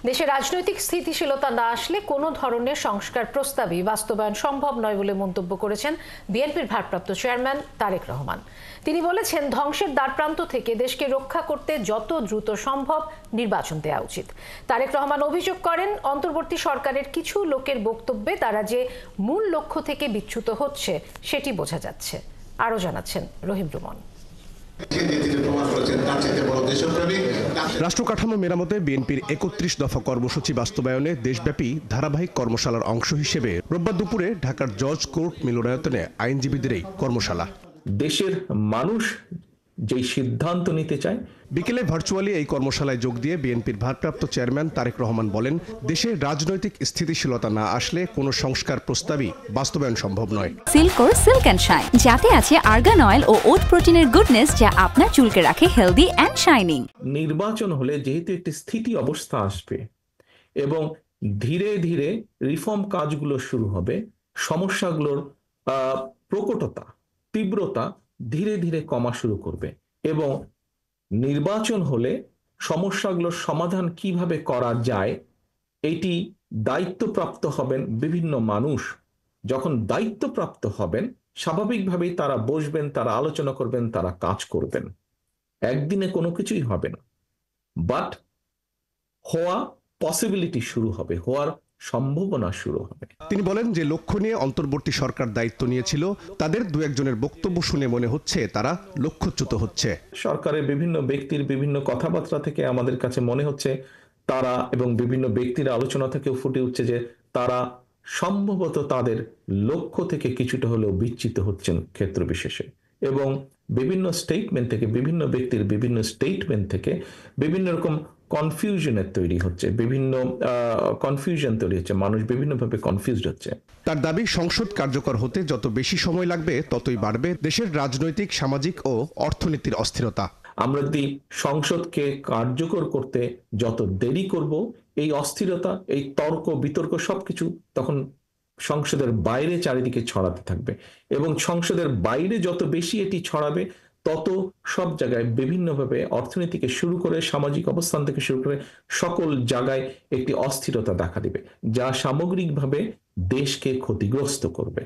দেশে রাজনৈতিক স্থিতিশীলতা না আসলে কোনো ধরনের সংস্কার প্রস্তাবই বাস্তবায়ন সম্ভব নয় বলে মন্তব্য করেছেন বিএনপির ভারপ্রাপ্ত চেয়ারম্যান তারেক রহমান। তিনি বলেছেন, ধ্বংসের দ্বারপ্রান্ত থেকে দেশকে রক্ষা করতে যত দ্রুত সম্ভব নির্বাচন দেওয়া উচিত। তারেক রহমান অভিযোগ করেন, অন্তর্বর্তী সরকারের কিছু লোকের বক্তব্যে তারা যে মূল লক্ষ্য থেকে বিচ্যুত হচ্ছে সেটি বোঝা যাচ্ছে। আরও জানাচ্ছেন রহিম রুমন। রাষ্ট্র কাঠামো মেরামতে বিএনপির ৩১ দফা কর্মসূচি বাস্তবায়নে দেশব্যাপী ধারাবাহিক কর্মশালার অংশ হিসেবে রোববার দুপুরে ঢাকার জর্জ কোর্ট মিলনায়তনে আইনজীবীদের এই কর্মশালা। দেশের মানুষ যেই সিদ্ধান্ত নিতে চায়। বিকেলে ভার্চুয়ালি এই কর্মশালায় যোগ দিয়ে বিএনপির ভারপ্রাপ্ত চেয়ারম্যান তারেক রহমান বলেন, দেশে রাজনৈতিক স্থিতিশীলতা না আসলে কোনো সংস্কার প্রস্তাবই বাস্তবায়ন সম্ভব নয়। সিল্কোর সিল্ক অ্যান্ড শাইন, যাতে আছে আর্গান অয়েল ও ওট প্রোটিনের গুডনেস, যা আপনার চুলকে রাখে হেলদি অ্যান্ড শাইনিং। নির্বাচন হলে যেহেতু একটি স্থিতি অবস্থা আসবে এবং ধীরে ধীরে রিফর্ম কাজগুলো শুরু হবে, সমস্যাগুলোর প্রকটতা তীব্রতা ধীরে ধীরে কমা শুরু করবে এবং নির্বাচন হলে সমস্যাগুলোর সমাধান কিভাবে করা যায় এটি দায়িত্বপ্রাপ্ত হবেন বিভিন্ন মানুষ। যখন দায়িত্বপ্রাপ্ত হবেন, স্বাভাবিকভাবেই তারা বসবেন, তারা আলোচনা করবেন, তারা কাজ করবেন। একদিনে কোনো কিছুই হবে না, বাট হওয়া পসিবিলিটি শুরু হবে, হওয়ার সম্ভাবনা শুরু হবে। তিনি বলেন, যে লক্ষ্য নিয়ে অন্তর্বর্তী সরকার দায়িত্ব নিয়েছিল, তাদের দু একজনের বক্তব্য শুনে মনে হচ্ছে তারা লক্ষ্যচ্যুত হচ্ছে। সরকারের বিভিন্ন ব্যক্তির বিভিন্ন কথাবার্তা থেকে আমাদের কাছে মনে হচ্ছে তারা, এবং বিভিন্ন ব্যক্তির আলোচনা থেকেও ফুটে উঠছে যে তারা সম্ভবত তাদের লক্ষ্য থেকে কিছুটা হলেও বিচ্যুত হচ্ছেন ক্ষেত্র বিশেষে। এবং বিভিন্ন স্টেটমেন্ট থেকে, বিভিন্ন ব্যক্তির বিভিন্ন স্টেটমেন্ট থেকে বিভিন্ন রকম কনফিউশনের তৈরি হচ্ছে, বিভিন্ন কনফিউশন তৈরি হচ্ছে, মানুষ বিভিন্নভাবে কনফিউজড হচ্ছে। তার দাবি, সংসদ কার্যকর হতে যত বেশি সময় লাগবে ততই বাড়বে দেশের রাজনৈতিক, সামাজিক ও অর্থনীতির অস্থিরতা। আমরা যদি সংসদকে কার্যকর করতে যত দেরি করব, এই অস্থিরতা, এই তর্ক বিতর্ক সবকিছু তখন সংসদের বাইরে চারিদিকে ছড়াতে থাকবে এবং সংসদের বাইরে যত বেশি এটি ছড়াবে তত সব জায়গায় বিভিন্নভাবে অর্থনীতি থেকে শুরু করে সামাজিক অবস্থান থেকে শুরু করে সকল জায়গায় একটি অস্থিরতা দেখা দিবে, যা সামগ্রিকভাবে দেশকে ক্ষতিগ্রস্ত করবে।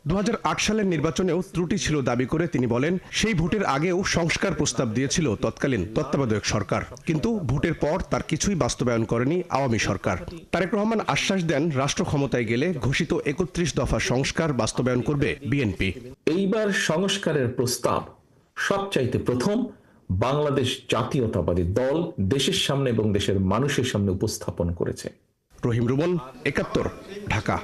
2008 সালের নির্বাচনেও ত্রুটি ছিল দাবি করে তিনি বলেন, সেই ভোটের আগেও সংস্কার প্রস্তাব দিয়েছিল তৎকালীন তত্ত্বাবধায়ক সরকার, কিন্তু ভোটের পর তার কিছুই বাস্তবায়ন করেনি আওয়ামী সরকার। তারেক রহমান আশ্বাস দেন, রাষ্ট্র ক্ষমতায় গেলে ঘোষিত 31 দফা সংস্কার বাস্তবায়ন করবে বিএনপি। এইবার সংস্কারের প্রস্তাব সবচাইতে প্রথম বাংলাদেশ জাতীয়তাবাদী দল দেশের সামনে এবং দেশের মানুষের সামনে উপস্থাপন করেছে। রহিম রুমন, 71, ঢাকা।